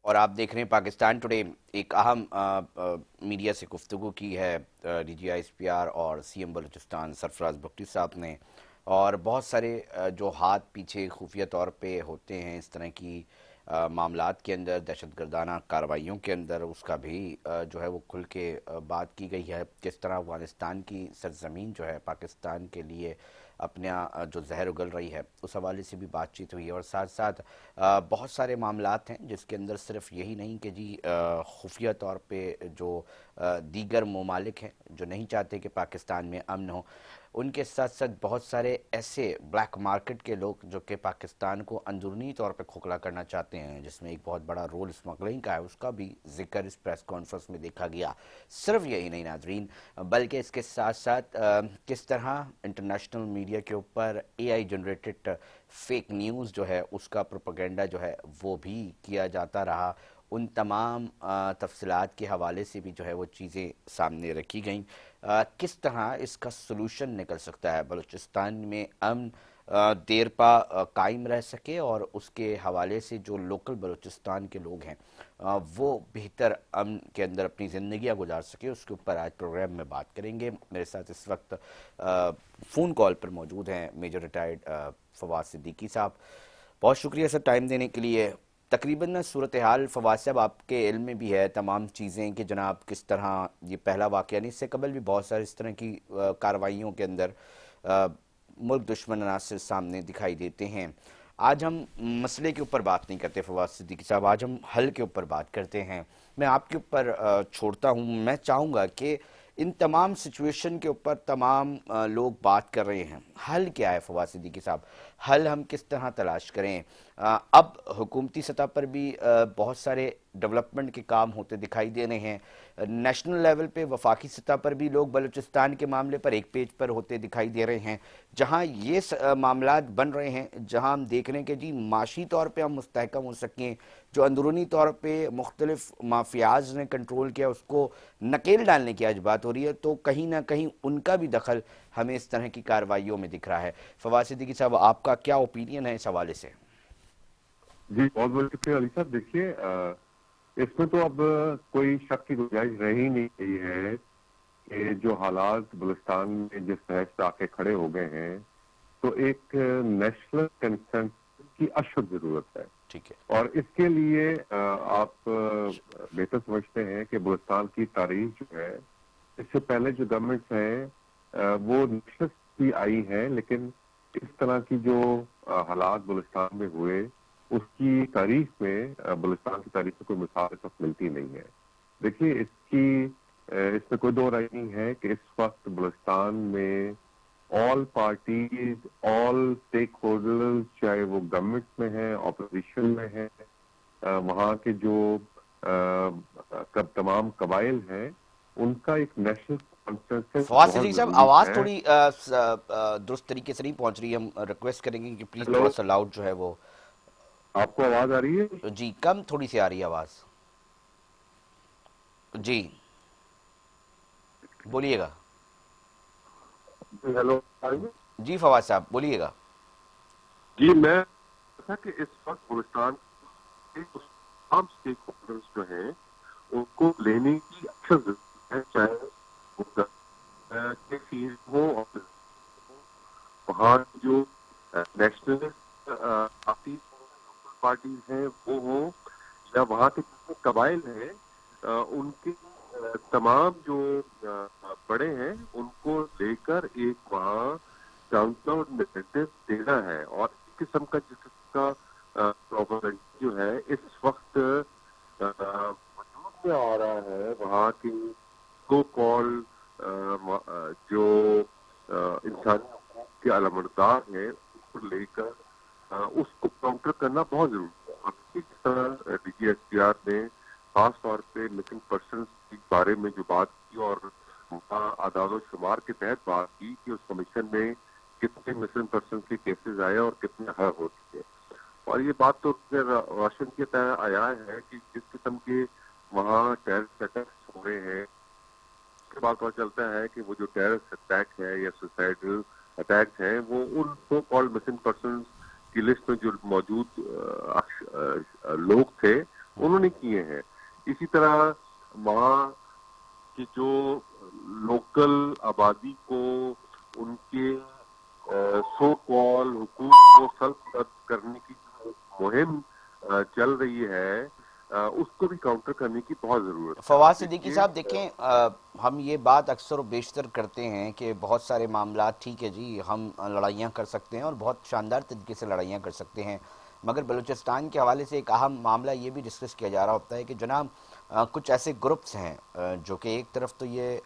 اور آپ دیکھ رہے ہیں پاکستان ٹوڈے. ایک اہم میڈیا سے گفتگو کی ہے D G I S P R اور سی ایم بلوچستان سرفراز بگٹی صاحب نے. اور بہت سارے جو ہاتھ پیچھے خفیہ طور پہ ہوتے ہیں اس طرح کی معاملات کے اندر، دہشت گردانہ کارروائیوں کے اندر، اس کا بھی جو ہے وہ کھل کے بات کی گئی ہے. کس طرح افغانستان کی سرزمین جو ہے پاکستان کے لیے اپنا جو زہر اگل رہی ہے اس حوالے سے بھی بات چیت ہوئی ہے. اور ساتھ ساتھ بہت سارے معاملات ہیں جس کے اندر صرف یہی نہیں کہ جی خفیہ طور پہ جو دیگر ممالک ہیں جو نہیں چاہتے کہ پاکستان میں امن ہو، ان کے ساتھ ساتھ بہت سارے ایسے بلیک مارکیٹ کے لوگ جو کہ پاکستان کو اندرونی طور پہ کھوکھلا کرنا چاہتے ہیں، جس میں ایک بہت بڑا رول اسمگلنگ کا ہے، اس کا بھی ذکر اس پریس کانفرنس میں دیکھا گیا. صرف یہی نہیں ناظرین، بلکہ اس کے ساتھ ساتھ کس طرح انٹرنیشنل میڈیا کے اوپر اے آئی جنریٹڈ فیک نیوز جو ہے اس کا پروپیگنڈا جو ہے وہ بھی کیا جاتا رہا. ان تمام تفصیلات کے حوالے سے بھی جو ہے وہ چیزیں سامنے رکھی گئیں. کس طرح اس کا سلوشن نکل سکتا ہے، بلوچستان میں امن دیر پا قائم رہ سکے اور اس کے حوالے سے جو لوکل بلوچستان کے لوگ ہیں وہ بہتر امن کے اندر اپنی زندگیاں گزار سکے. اس کے اوپر آج پروگرام میں بات کریں گے. میرے ساتھ اس وقت فون کال پر موجود ہیں میجر ریٹائرڈ فواز صدیقی صاحب. بہت شکریہ سر ٹائم دینے کے لیے. تقریباً صورتحال فواز صاحب آپ کے علم میں بھی ہے تمام چیزیں کہ جناب کس طرح یہ پہلا واقعہ نہیں، اس سے قبل بھی بہت سارے اس طرح کی کارروائیوں کے اندر ملک دشمن عناصر سامنے دکھائی دیتے ہیں. آج ہم مسئلے کے اوپر بات نہیں کرتے فواز صدیقی صاحب، آج ہم حل کے اوپر بات کرتے ہیں. میں آپ کے اوپر چھوڑتا ہوں. میں چاہوں گا کہ ان تمام سچویشن کے اوپر تمام لوگ بات کر رہے ہیں، حل کیا ہے فواز صدیقی صاحب؟ حل ہم کس طرح تلاش کریں؟ اب حکومتی سطح پر بھی بہت سارے ڈیولپمنٹ کے کام ہوتے دکھائی دے رہے ہیں. نیشنل لیول پہ وفاقی سطح پر بھی لوگ بلوچستان کے معاملے پر ایک پیج پر ہوتے دکھائی دے رہے ہیں. جہاں یہ معاملات بن رہے ہیں، جہاں ہم دیکھ رہے ہیں کہ جی معاشی طور پہ ہم مستحکم ہو سکیں، جو اندرونی طور پہ مختلف مافیاز نے کنٹرول کیا اس کو نکیل ڈالنے کی آج بات ہو رہی ہے، تو کہیں نہ کہیں ان کا بھی دخل ہمیں اس طرح کی کارروائیوں میں دکھ رہا ہے. فواز صدیقی صاحب آپ کا کیا اوپینین ہے اس حوالے سے؟ جی بہت بہت شکریہ علی صاحب. دیکھیے اس میں تو اب کوئی شک کی گنجائش رہ ہی نہیں گئی ہے کہ جو حالات بلوچستان میں جس طرح سے آ کے کھڑے ہو گئے ہیں تو ایک نیشنل کنسنسس کی اشد ضرورت ہے. ٹھیک ہے. اور اس کے لیے آپ بہتر سمجھتے ہیں کہ بلوچستان کی تاریخ جو ہے، اس سے پہلے جو گورنمنٹس ہیں وہ نیشنل بھی آئی ہیں، لیکن اس طرح کی جو حالات بلوچستان میں ہوئے اس کی تاریخ میں بلوچستان کی تاریخ میں کوئی مثال اس وقت ملتی نہیں ہے. دیکھیے اس میں کوئی دو رائے نہیں ہے کہ اس وقت بلوچستان میں آل پارٹیز، آل اسٹیک ہولڈرز، چاہے وہ گورنمنٹ میں ہیں، اپوزیشن میں ہیں، وہاں کے جو تمام قبائل ہیں، ان کا ایک نیشنل کنسنسس فواز بہت صدیقی صاحب ضروری آواز ہے. تھوڑی درست طریقے سے نہیں پہنچ رہی ہے. ہم ریکویسٹ کریں گے کہ پلیز ہیلو، تھوڑا سا لاؤڈ جو ہے وہ آپ کو آواز آ رہی ہے؟ جی کم تھوڑی سی آ رہی ہے آواز. جی بولیے گا. ہیلو. جی فواز صاحب بولیے گا. جی میں تھا کہ اس وقت بلوچستان کے تمام اسٹیک ہولڈرز جو ہیں ان کو لینے کی اکثر ضرورت ہے، چاہے وہ کے فیلڈ ہو اور وہاں جو نیشنلسٹ پارٹیز ہیں وہ ہوں یا وہاں کے قبائل ہیں، ان کے تمام جو بڑے ہیں ان کو لے کر ایک وہاں کاؤنٹر دینا ہے. اور اس قسم کا جس قسم کا پروپیگنڈا جو ہے اس وقت وجود میں آ رہا ہے وہاں کی سو کال جو انسانی حقوق کے علامتدار ہیں اس کو لے کر اس کو کاؤنٹر کرنا بہت ضروری ہے. اور اس طرح D G S P R نے خاص طور پہ مسنگ پرسنس کے بارے میں جو بات کی اور اعداد و شمار کے تحت بات کی کہ اس کمیشن میں کتنے مسنگ پرسنس کے کیسز آئے اور کتنے حل ہو چکے. اور یہ بات تو روشن کی طرح آیا ہے کہ جس قسم کے وہاں ٹیررسٹ اٹیکس ہو رہے ہیں اس کے بعد پتہ چلتا ہے کہ وہ جو ٹیررسٹ اٹیک ہے یا سوسائڈل اٹیکس ہیں وہ ان سو کال مسنگ پرسنس کی لسٹ میں جو موجود لوگ تھے انہوں نے طرح وہاں کی جو لوکل آبادی کو ان کے سو کال حقوق کو سلب کرنے کی مہم چل رہی ہے، اس کو بھی کاؤنٹر کرنے کی بہت ضرورت ہے. فواز آپ صدیقی دیکھیے صاحب دیکھیں، ہم یہ بات اکثر و بیشتر کرتے ہیں کہ بہت سارے معاملات ٹھیک ہے جی ہم لڑائیاں کر سکتے ہیں اور بہت شاندار طریقے سے لڑائیاں کر سکتے ہیں، مگر بلوچستان کے حوالے سے ایک اہم معاملہ یہ بھی ڈسکس کیا جا رہا ہوتا ہے کہ جناب کچھ ایسے گروپس ہیں جو کہ ایک طرف تو یہ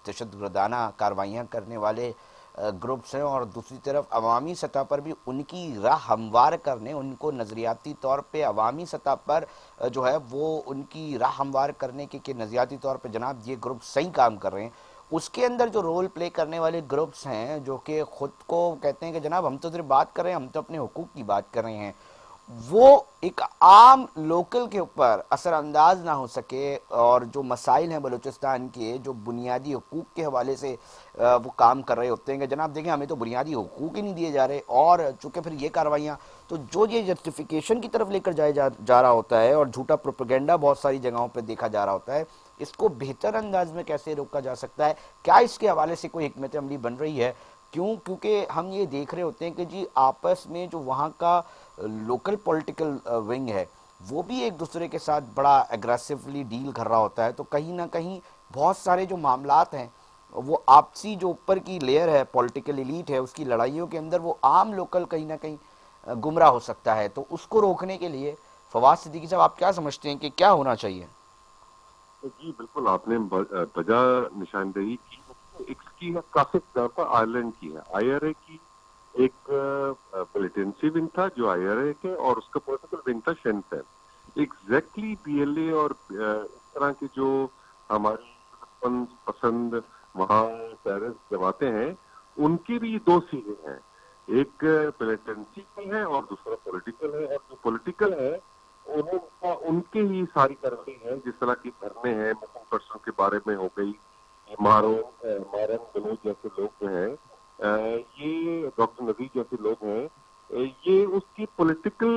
دہشت گردانہ کاروائیاں کرنے والے گروپس ہیں، اور دوسری طرف عوامی سطح پر بھی ان کی راہ ہموار کرنے، ان کو نظریاتی طور پہ عوامی سطح پر جو ہے وہ ان کی راہ ہموار کرنے کے کہ نظریاتی طور پہ جناب یہ گروپ صحیح کام کر رہے ہیں، اس کے اندر جو رول پلے کرنے والے گروپس ہیں جو کہ خود کو کہتے ہیں کہ جناب ہم تو صرف بات کر رہے ہیں، ہم تو اپنے حقوق کی بات کر رہے ہیں، وہ ایک عام لوکل کے اوپر اثر انداز نہ ہو سکے، اور جو مسائل ہیں بلوچستان کے جو بنیادی حقوق کے حوالے سے وہ کام کر رہے ہوتے ہیں کہ جناب دیکھیں ہمیں تو بنیادی حقوق ہی نہیں دیے جا رہے، اور چونکہ پھر یہ کاروائیاں تو جو یہ جسٹیفیکیشن کی طرف لے کر جا رہا ہوتا ہے اور جھوٹا پروپیگنڈا بہت ساری جگہوں پہ دیکھا جا رہا ہوتا ہے، اس کو بہتر انداز میں کیسے روکا جا سکتا ہے؟ کیا اس کے حوالے سے کوئی حکمت عملی بن رہی ہے؟ کیونکہ ہم یہ دیکھ رہے ہوتے ہیں کہ جی آپس میں جو وہاں کا لوکل پولیٹیکل ونگ ہے وہ بھی ایک دوسرے کے ساتھ بڑا ایگریسولی ڈیل کر رہا ہوتا ہے، تو کہیں نہ کہیں بہت سارے جو معاملات ہیں وہ آپسی جو اوپر کی لیئر ہے پولیٹیکل ایلیٹ ہے اس کی لڑائیوں کے اندر وہ عام لوکل کہیں نہ کہیں گمراہ ہو سکتا ہے، تو اس کو روکنے کے لیے فواز صدیقی صاحب آپ کیا سمجھتے ہیں کہ کیا ہونا چاہیے؟ جی بالکل، آپ نے بجا نشاندہی کی. اس کی کافی اگزامپل آئرلینڈ کی ہے. آئی آر اے کی ایک ملیٹنسی ونگ تھا جو آئی آر اے کے، اور اس کا پولیٹیکل ونگ تھا شین fan. Exactly P L A اور اس طرح کے جو ہماری پسند وہاں پیرنٹس جماتے ہیں، ان کی بھی دو سیریں ہیں، ایک ملیٹنسی کی ہے اور دوسرا پولیٹیکل ہے. اور جو پولیٹیکل ہے ان کے ہی ساری کارروائی ہے، جس طرح کی دھرنے ہیں مسلم پرسن کے بارے میں ہو گئی، مارن بلوچ جیسے لوگ جو ہیں، یہ ڈاکٹر نذیر جیسے لوگ ہیں، یہ اس کی پولیٹیکل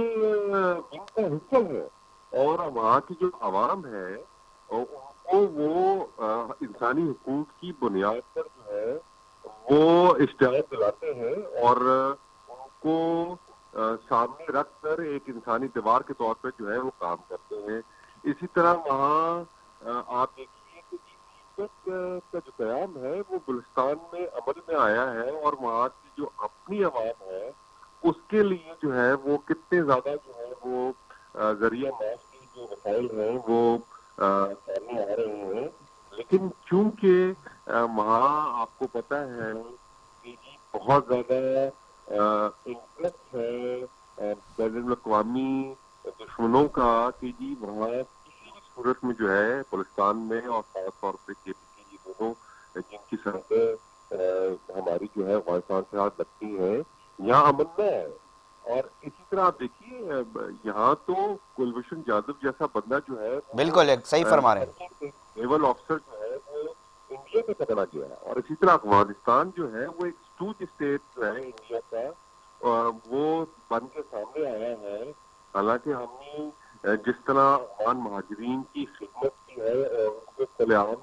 ونگ کا حصہ ہے. اور وہاں کی جو عوام ہے ان کو وہ انسانی حقوق کی بنیاد پر جو ہے وہ اشتہار دلاتے ہیں اور ان کو سامنے رکھ کر ایک انسانی دیوار کے طور پہ جو ہے وہ کام کرتے ہیں. اسی طرح وہاں آپ دیکھیے کہ کا جو قیام ہے وہ بلوچستان میں عمل میں آیا ہے، اور وہاں کی جو اپنی عوام ہے اس کے لیے جو ہے وہ کتنے زیادہ جو ہے وہ ذریعہ معاش کے جو وسائل ہیں وہ سامنے آ رہے ہیں. لیکن چونکہ وہاں آپ کو پتہ ہے کہ جی بہت زیادہ انٹرسٹ ہے بین الاقوامی دشمنوں کا کہ جی وہاں کسی بھی صورت میں جو ہے بلوچستان میں، اور خاص طور پہ کے پی کے یہ دونوں جن کی سرحدیں ہماری جو ہے افغانستان سے ہاتھ لگتی ہیں، یہاں امن نہ ہے. اور اسی طرح آپ دیکھیے یہاں تو کلبھوشن جادو جیسا بندہ جو ہے وہ بالکل ایک صحیح فرما رہے ہیں. نیول آفیسر جو ہے وہ انڈیا میں پکڑا گیا ہے. اور اسی طرح افغانستان جو ہے وہ ایک اسٹوج اسٹیٹ جو ہے انڈیا کا وہ بن کے سامنے آیا ہے. حالانکہ ہم نے جس طرح افغان مہاجرین کی خدمت کی ہے اور ان کو کھلے عام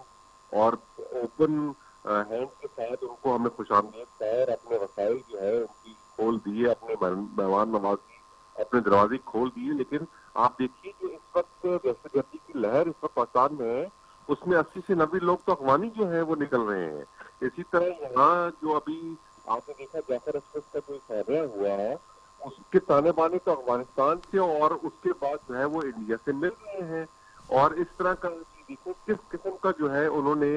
اور اوپن ہینڈ کے ساتھ ان کو ہمیں خوش آمدید کہا اور اپنے وسائل جو ہے ان کی کھول دیے، اپنے مہمان نوازی اپنے دروازے کھول دیے. لیکن آپ دیکھیے جو اس وقت دہشت گردی کی لہر اس وقت پاکستان میں ہے، اس میں 80 سے 90 لوگ تو افغانی جو ہیں وہ نکل رہے ہیں. اسی طرح یہاں جو ابھی آپ نے دیکھا جعفر ایکسپریس کا جو سربراہ ہوا ہے اس کے تانے بانے تو افغانستان سے اور اس کے بعد جو ہے وہ انڈیا سے مل رہے ہیں. اور اس طرح کا دیکھو کس قسم کا جو ہے انہوں نے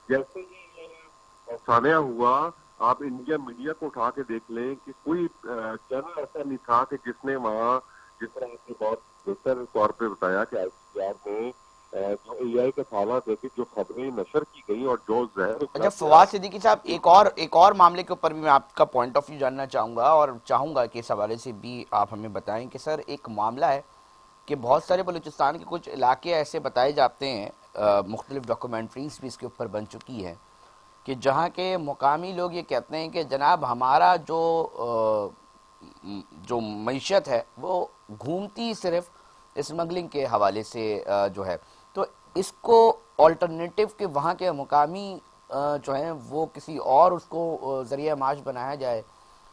جیسے ہی یہ سانحہ ہوا، آپ انڈیا میڈیا کو اٹھا کے دیکھ لیں کہ کوئی چینل ایسا نہیں تھا کہ جس نے وہاں جس طرح کی بہت بہتر طور پہ بتایا کہ آئی سی آر نے جو اے آئی کا حوالہ دے کے جو خبریں نشر کی گئی اور جو زہر اچھا اگلا گیا. فواز صدیقی صاحب ایک اور معاملے کے اوپر بھی میں آپ کا پوائنٹ آف ویو جاننا چاہوں گا، اور چاہوں گا کہ اس حوالے سے بھی آپ ہمیں بتائیں کہ سر ایک معاملہ ہے کہ بہت سارے بلوچستان کے کچھ علاقے ایسے بتائے جاتے ہیں، مختلف ڈاکومنٹریز بھی اس کے اوپر بن چکی ہیں، کہ جہاں کے مقامی لوگ یہ کہتے ہیں کہ جناب ہمارا جو معیشت ہے وہ گھومتی صرف اسمگلنگ کے حوالے سے جو ہے، تو اس کو آلٹرنیٹو کہ وہاں کے مقامی جو ہیں وہ کسی اور اس کو ذریعہ معاش بنایا جائے.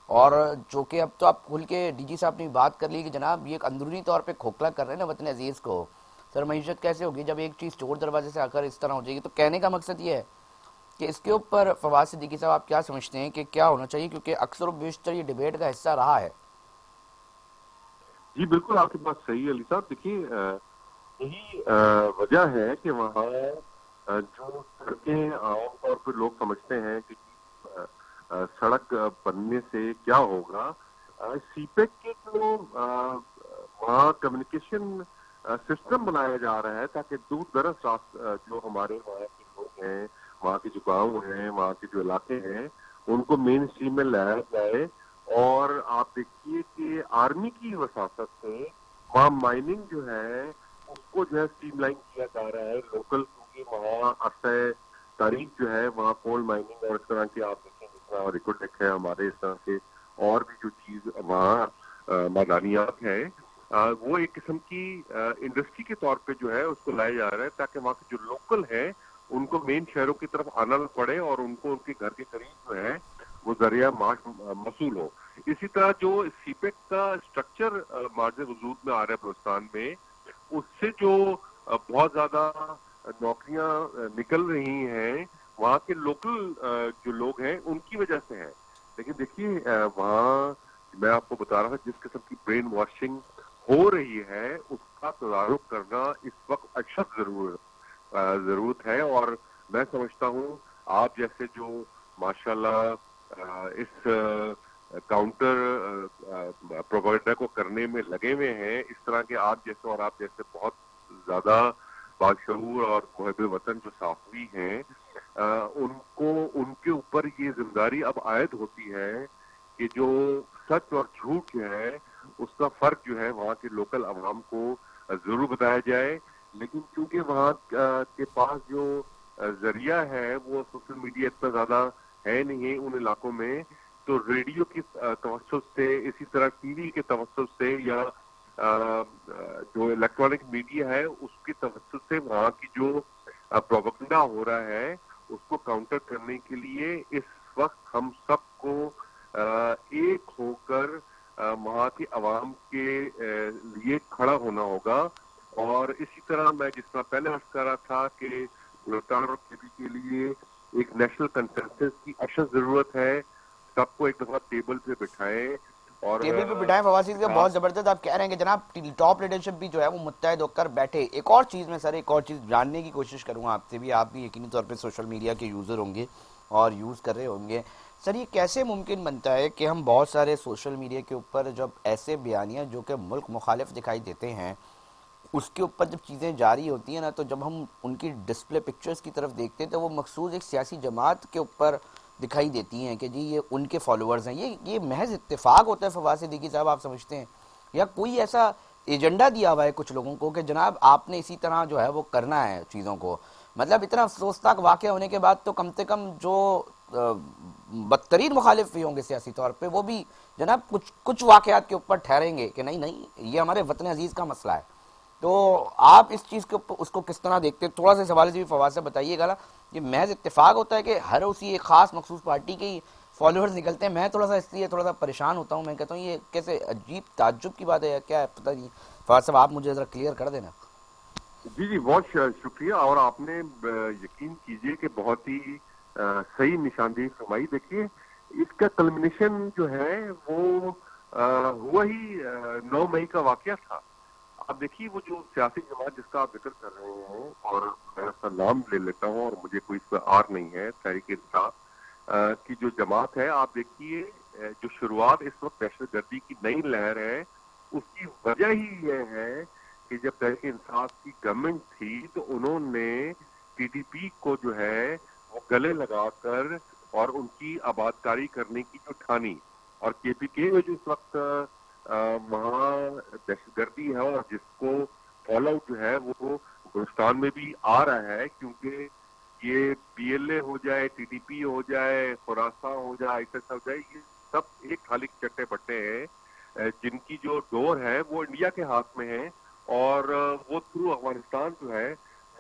اور جو کہ اب تو آپ کھل کے ڈی جی صاحب نے بات کر لی کہ جناب یہ ایک اندرونی طور پہ کھوکھلا کر رہے ہیں نا وطن عزیز کو. سر معیشت کیسے ہوگی جب ایک چیز چور دروازے سے آ کر اس طرح ہو جائے گی؟ تو کہنے کا مقصد یہ ہے کہ اس کے اوپر فواد صدیقی صاحب آپ کیا سمجھتے ہیں کہ کیا ہونا چاہیے، کیونکہ اکثر و بیشتر یہ ڈیبیٹ کا حصہ رہا ہے. جی بالکل آپ کی بات صحیح ہے علی صاحب. دیکھیے یہی وجہ ہے کہ وہاں جو سڑکیں عام طور پہ لوگ سمجھتے ہیں کہ سڑک بننے سے کیا ہوگا. سی پیک کے جو وہاں کمیونیکیشن سسٹم بنایا جا رہا ہے تاکہ دور دراز جو ہمارے وہاں کے لوگ ہیں، وہاں کے جو گاؤں ہیں، وہاں کے جو علاقے ہیں، ان کو مین اسٹریم میں لایا جائے. اور آپ دیکھیے کہ آرمی کی وساطت سے وہاں مائننگ جو ہے اس کو جو ہے اسٹریم لائن کیا جا رہا ہے لوکل، کیونکہ وہاں عرصہ تاریخ جو ہے وہاں کول مائننگ اور اس طرح کے آپ دیکھیں جس طرح ریکارڈ ہے ہمارے اس طرح کے اور بھی جو چیز وہاں معدنیات ہیں، وہ ایک قسم کی انڈسٹری کے طور پہ جو ہے اس کو لایا جا رہا ہے تاکہ وہاں کے جو لوکل ہیں ان کو مین شہروں کی طرف آنا نہ پڑے اور ان کو ان کے گھر کے قریب جو ہے وہ ذریعہ معاش موصول ہو. اسی طرح جو سی پیک کا اسٹرکچر مارج وجود میں آ رہا ہے بلوچستان میں، اس سے جو بہت زیادہ نوکریاں نکل رہی ہیں وہاں کے لوکل جو لوگ ہیں ان کی وجہ سے ہے. لیکن دیکھیے وہاں میں آپ کو بتا رہا تھا جس قسم کی برین واشنگ ہو رہی ہے اس کا تدارک کرنا اس وقت اشد ضرورت ہے. اور میں سمجھتا ہوں آپ جیسے جو ماشاءاللہ اس کاؤنٹر پروپیگنڈا کو کرنے میں لگے ہوئے ہیں، اس طرح کے آپ جیسے اور آپ جیسے بہت زیادہ باشعور اور محب وطن جو صحافی ہیں، ان کے اوپر یہ ذمہ داری اب عائد ہوتی ہے کہ جو سچ اور جھوٹ جو ہے اس کا فرق جو ہے وہاں کے لوکل عوام کو ضرور بتایا جائے. لیکن کیونکہ وہاں کے پاس جو ذریعہ ہے وہ سوشل میڈیا اتنا زیادہ ہے نہیں ان علاقوں میں، تو ریڈیو کی توسط سے، اسی طرح ٹی وی کے توسط سے، یا جو الیکٹرانک میڈیا ہے اس کی توسط سے وہاں کی جو پروپیگنڈا ہو رہا ہے اس کو کاؤنٹر کرنے کے لیے اس وقت ہم سب کو ایک ہو کر وہاں کی عوام کے لیے کھڑا ہونا ہوگا. اور اسی طرح میں جس طرح پہلے عرض کر رہا تھا کہ بلوچستان اور کیپی کے لیے ایک نیشنل کنسنسس کی اشد ضرورت ہے. سب کو ایک دفعہ ٹیبل پہ بٹھائیں اور ٹیبل پہ بٹھائیں. فواسیز کا بہت زبردست آپ کہہ رہے ہیں کہ جناب ٹاپ لیڈرشپ بھی جو ہے وہ متحد ہو کر بیٹھے. ایک اور چیز میں سر ایک اور چیز جاننے کی کوشش کروں گا آپ سے بھی، آپ بھی یقینی طور پہ سوشل میڈیا کے یوزر ہوں گے اور یوز کر رہے ہوں گے. سر یہ کیسے ممکن بنتا ہے کہ ہم بہت سارے سوشل میڈیا کے اوپر جب ایسے بیانیاں جو کہ ملک مخالف دکھائی دیتے ہیں اس کے اوپر جب چیزیں جاری ہوتی ہیں نا، تو جب ہم ان کی ڈسپلے پکچرز کی طرف دیکھتے ہیں تو وہ مخصوص ایک سیاسی جماعت کے اوپر دکھائی دیتی ہیں کہ جی یہ ان کے فالوورز ہیں. یہ محض اتفاق ہوتا ہے فواد صدیقی صاحب آپ سمجھتے ہیں، یا کوئی ایسا ایجنڈا دیا ہوا ہے کچھ لوگوں کو کہ جناب آپ نے اسی طرح جو ہے وہ کرنا ہے چیزوں کو؟ مطلب اتنا افسوسناک واقعہ ہونے کے بعد تو کم سے کم جو بدترین مخالف بھی ہوں گے سیاسی طور پہ وہ بھی جناب کچھ واقعات کے اوپر ٹھہریں گے کہ نہیں یہ ہمارے وطن عزیز کا مسئلہ ہے. تو آپ اس چیز کے اس کو کس طرح دیکھتے ہیں؟ تھوڑا سا سوال سے بھی فواد سے بتائیے گا. یہ محض اتفاق ہوتا ہے کہ ہر اسی ایک خاص مخصوص پارٹی کے فالوورز نکلتے ہیں؟ میں تھوڑا سا اس لیے تھوڑا سا پریشان ہوتا ہوں، میں کہتا ہوں یہ کیسے عجیب تعجب کی بات ہے یا کیا ہے پتہ نہیں. فواد صاحب آپ مجھے ذرا کلیئر کر دینا. جی بہت شکریہ. اور آپ نے یقین کیجئے کہ بہت ہی صحیح نشاندہی فرمائی. دیکھیے اس کا کلمنیشن جو ہے وہ ہوا ہی 9 مئی کا واقعہ تھا. اب دیکھیے وہ جو سیاسی جماعت جس کا آپ ذکر کر رہے ہیں، اور میں اس کا نام لے لیتا ہوں اور مجھے کوئی اس پہ آر نہیں ہے، تحریک انصاف کی جو جماعت ہے، آپ دیکھیے جو شروعات اس وقت دہشت گردی کی نئی لہر ہے اس کی وجہ ہی یہ ہے کہ جب تحریک انصاف کی گورنمنٹ تھی تو انہوں نے ٹی ٹی پی کو جو ہے وہ گلے لگا کر اور ان کی آبادکاری کرنے کی جو ٹھانی، اور کے پی کے میں جو اس وقت وہاں دہشت گردی ہے اور جس کو فال آؤٹ جو ہے وہ بلوچستان میں بھی آ رہا ہے، کیونکہ یہ پی ایل اے ہو جائے، ٹی ٹی پی ہو جائے، خراساں ہو جائے، آئی ایس ایس ہو جائے، یہ سب ایک تھالی کے چٹے بٹے ہیں جن کی جو ڈور ہے وہ انڈیا کے ہاتھ میں ہے. اور وہ تھرو افغانستان جو ہے